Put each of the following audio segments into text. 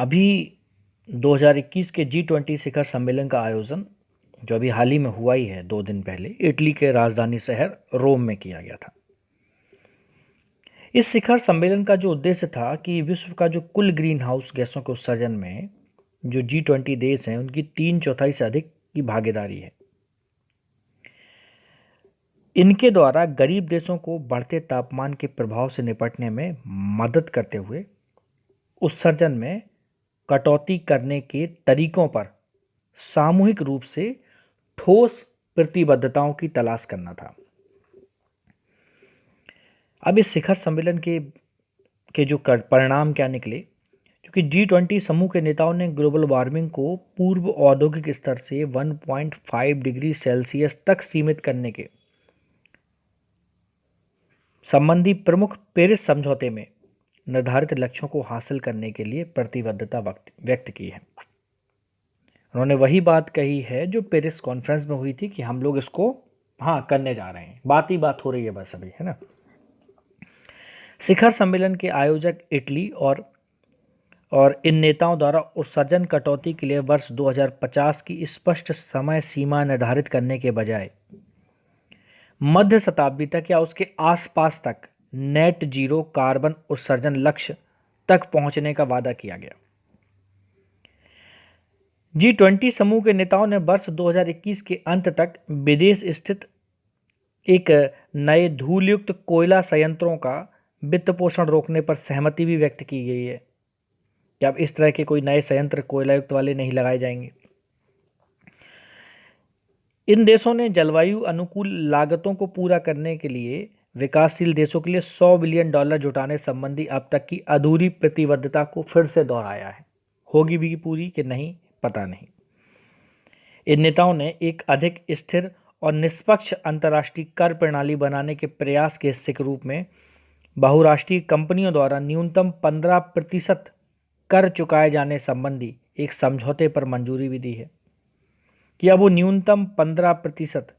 अभी 2021 के G20 शिखर सम्मेलन का आयोजन जो अभी हाल ही में हुआ ही है 2 दिन पहले इटली के राजधानी शहर रोम में किया गया था। इस शिखर सम्मेलन का जो उद्देश्य था कि विश्व का जो कुल ग्रीन हाउस गैसों के उत्सर्जन में जो G20 देश हैं उनकी 3/4 से अधिक की भागीदारी है। इनके द्वारा गरीब देशों को बढ़ते तापमान के प्रभाव से निपटने में मदद करते हुए उत्सर्जन में कटौती करने के तरीकों पर सामूहिक रूप से ठोस प्रतिबद्धताओं की तलाश करना था। अब इस शिखर सम्मेलन के जो परिणाम क्या निकले, क्योंकि G20 समूह के नेताओं ने ग्लोबल वार्मिंग को पूर्व औद्योगिक स्तर से 1.5 डिग्री सेल्सियस तक सीमित करने के संबंधी प्रमुख पेरिस समझौते में निर्धारित लक्ष्यों को हासिल करने के लिए प्रतिबद्धता व्यक्त की है। उन्होंने वही बात कही है जो पेरिस कॉन्फ्रेंस में हुई थी कि हम लोग इसको करने जा रहे हैं, बात ही बात हो रही है बस अभी, है ना। शिखर सम्मेलन के आयोजक इटली और इन नेताओं द्वारा उत्सर्जन कटौती के लिए वर्ष 2050 की स्पष्ट समय सीमा निर्धारित करने के बजाय मध्य शताब्दी तक या उसके आसपास तक नेट जीरो कार्बन उत्सर्जन लक्ष्य तक पहुंचने का वादा किया गया। G20 समूह के नेताओं ने वर्ष 2021 के अंत तक विदेश स्थित एक नए धूलयुक्त कोयला संयंत्रों का वित्त पोषण रोकने पर सहमति भी व्यक्त की गई है कि अब इस तरह के कोई नए संयंत्र कोयलायुक्त वाले नहीं लगाए जाएंगे। इन देशों ने जलवायु अनुकूल लागतों को पूरा करने के लिए विकासशील देशों के लिए $100 बिलियन जुटाने संबंधी अब तक की अधूरी प्रतिबद्धता को फिर से दोहराया है। होगी भी पूरी कि नहीं पता नहीं। इन नेताओं ने एक अधिक स्थिर और निष्पक्ष अंतर्राष्ट्रीय कर प्रणाली बनाने के प्रयास के हिस्से के रूप में बहुराष्ट्रीय कंपनियों द्वारा न्यूनतम 15% कर चुकाए जाने संबंधी एक समझौते पर मंजूरी भी दी है कि अब वो न्यूनतम 15%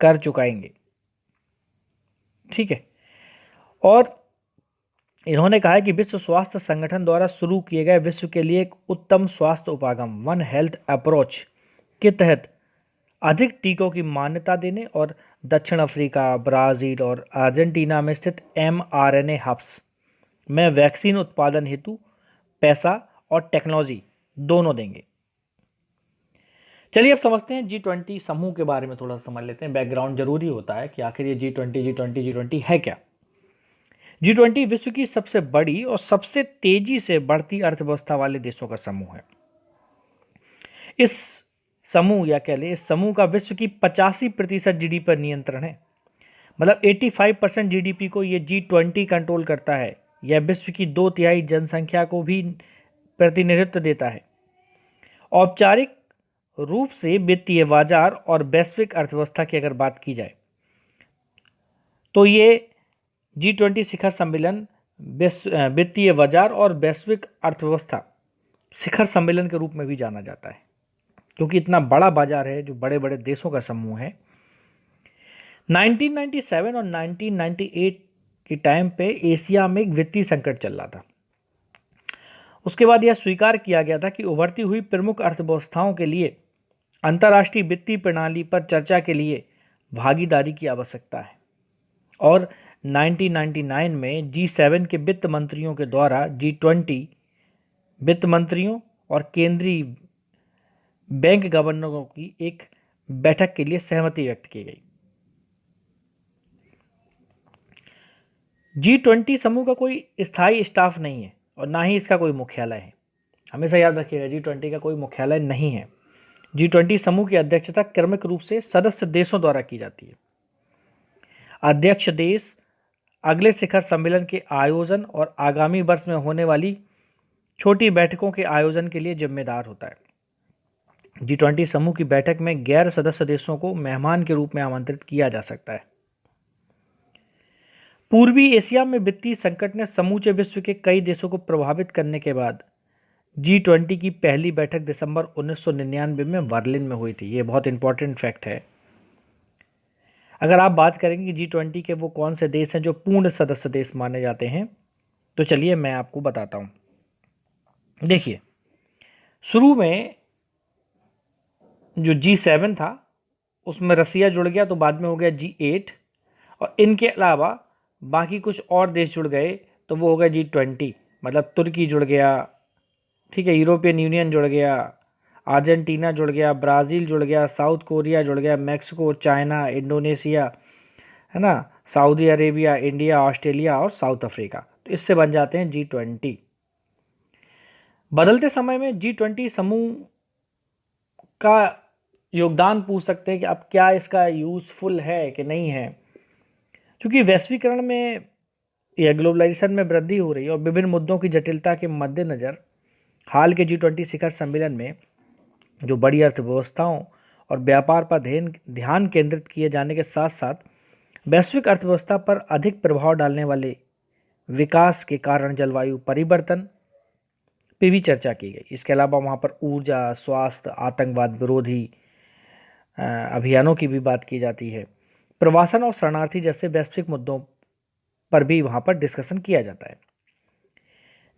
कर चुकाएंगे। ठीक है। और इन्होंने कहा है कि विश्व स्वास्थ्य संगठन द्वारा शुरू किए गए विश्व के लिए एक उत्तम स्वास्थ्य उपागम वन हेल्थ अप्रोच के तहत अधिक टीकों की मान्यता देने और दक्षिण अफ्रीका, ब्राजील और अर्जेंटीना में स्थित mRNA हब्स में वैक्सीन उत्पादन हेतु पैसा और टेक्नोलॉजी दोनों देंगे। चलिए अब समझते हैं G20 समूह के बारे में, थोड़ा समझ लेते हैं। बैकग्राउंड जरूरी होता है कि आखिर ये G20 है क्या। G20 विश्व की सबसे बड़ी और सबसे तेजी से बढ़ती अर्थव्यवस्था वाले देशों का समूह है। इस समूह या कह लें इस समूह का विश्व की 85% जीडीपी पर नियंत्रण है। मतलब 85% जीडीपी को ये G20 कंट्रोल करता है। यह विश्व की 2/3 जनसंख्या को भी प्रतिनिधित्व देता है। औपचारिक रूप से वित्तीय बाजार और वैश्विक अर्थव्यवस्था की अगर बात की जाए तो ये G20 शिखर सम्मेलन वित्तीय बाजार और वैश्विक अर्थव्यवस्था शिखर सम्मेलन के रूप में भी जाना जाता है, क्योंकि इतना बड़ा बाजार है, जो बड़े बड़े देशों का समूह है। 1997 और 1998 के टाइम पे एशिया में एक वित्तीय संकट चल रहा था। उसके बाद यह स्वीकार किया गया था कि उभरती हुई प्रमुख अर्थव्यवस्थाओं के लिए अंतर्राष्ट्रीय वित्तीय प्रणाली पर चर्चा के लिए भागीदारी की आवश्यकता है। और 1999 में G7 के वित्त मंत्रियों के द्वारा G20 वित्त मंत्रियों और केंद्रीय बैंक गवर्नरों की एक बैठक के लिए सहमति व्यक्त की गई। G20 समूह का कोई स्थायी स्टाफ नहीं है और ना ही इसका कोई मुख्यालय है। हमेशा याद रखिएगा, G20 का कोई मुख्यालय नहीं है। G20 समूह की अध्यक्षता क्रमिक रूप से सदस्य देशों द्वारा की जाती है। अध्यक्ष देश अगले शिखर सम्मेलन के आयोजन और आगामी वर्ष में होने वाली छोटी बैठकों के आयोजन के लिए जिम्मेदार होता है। G20 समूह की बैठक में गैर सदस्य देशों को मेहमान के रूप में आमंत्रित किया जा सकता है। पूर्वी एशिया में वित्तीय संकट ने समूचे विश्व के कई देशों को प्रभावित करने के बाद G20 की पहली बैठक दिसंबर 1999 में बर्लिन में हुई थी। ये बहुत इंपॉर्टेंट फैक्ट है। अगर आप बात करेंगे G20 के वो कौन से देश हैं जो पूर्ण सदस्य देश माने जाते हैं, तो चलिए मैं आपको बताता हूं। देखिए, शुरू में जो G7 था उसमें रसिया जुड़ गया, तो बाद में हो गया G8, और इनके अलावा बाकी कुछ और देश जुड़ गए तो वो हो गया G20। मतलब तुर्की जुड़ गया, ठीक है, यूरोपियन यूनियन जुड़ गया, अर्जेंटीना जुड़ गया, ब्राज़ील जुड़ गया, साउथ कोरिया जुड़ गया, मैक्सिको, चाइना, इंडोनेशिया, है ना, सऊदी अरेबिया, इंडिया, ऑस्ट्रेलिया और साउथ अफ्रीका। तो इससे बन जाते हैं G20। बदलते समय में G20 समूह का योगदान पूछ सकते हैं कि अब क्या इसका यूज़फुल है कि नहीं है, क्योंकि वैश्वीकरण में या ग्लोबलाइजेशन में वृद्धि हो रही है और विभिन्न मुद्दों की जटिलता के मद्देनज़र हाल के G20 शिखर सम्मेलन में जो बड़ी अर्थव्यवस्थाओं और व्यापार पर ध्यान केंद्रित किए जाने के साथ साथ वैश्विक अर्थव्यवस्था पर अधिक प्रभाव डालने वाले विकास के कारण जलवायु परिवर्तन पे भी चर्चा की गई। इसके अलावा वहाँ पर ऊर्जा, स्वास्थ्य, आतंकवाद विरोधी अभियानों की भी बात की जाती है। प्रवासन और शरणार्थी जैसे वैश्विक मुद्दों पर भी वहाँ पर डिस्कशन किया जाता है।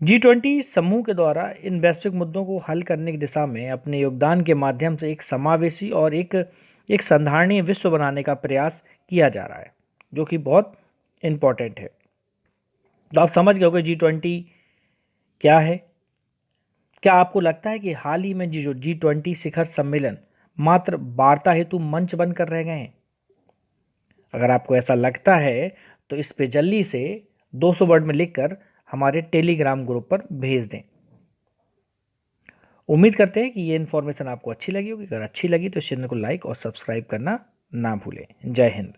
G20 समूह के द्वारा इन वैश्विक मुद्दों को हल करने की दिशा में अपने योगदान के माध्यम से एक समावेशी और एक संधारणीय विश्व बनाने का प्रयास किया जा रहा है, जो कि बहुत इम्पोर्टेंट है। तो आप समझ गए होंगे G20 क्या है। क्या आपको लगता है कि हाल ही में जो G20 शिखर सम्मेलन मात्र वार्ता हेतु मंच बनकर रह गए हैं? अगर आपको ऐसा लगता है तो इस पे जल्दी से 200 वर्ड में लिखकर हमारे टेलीग्राम ग्रुप पर भेज दें। उम्मीद करते हैं कि ये इन्फॉर्मेशन आपको अच्छी लगी होगी। अगर अच्छी लगी तो चैनल को लाइक और सब्सक्राइब करना ना भूलें। जय हिंद।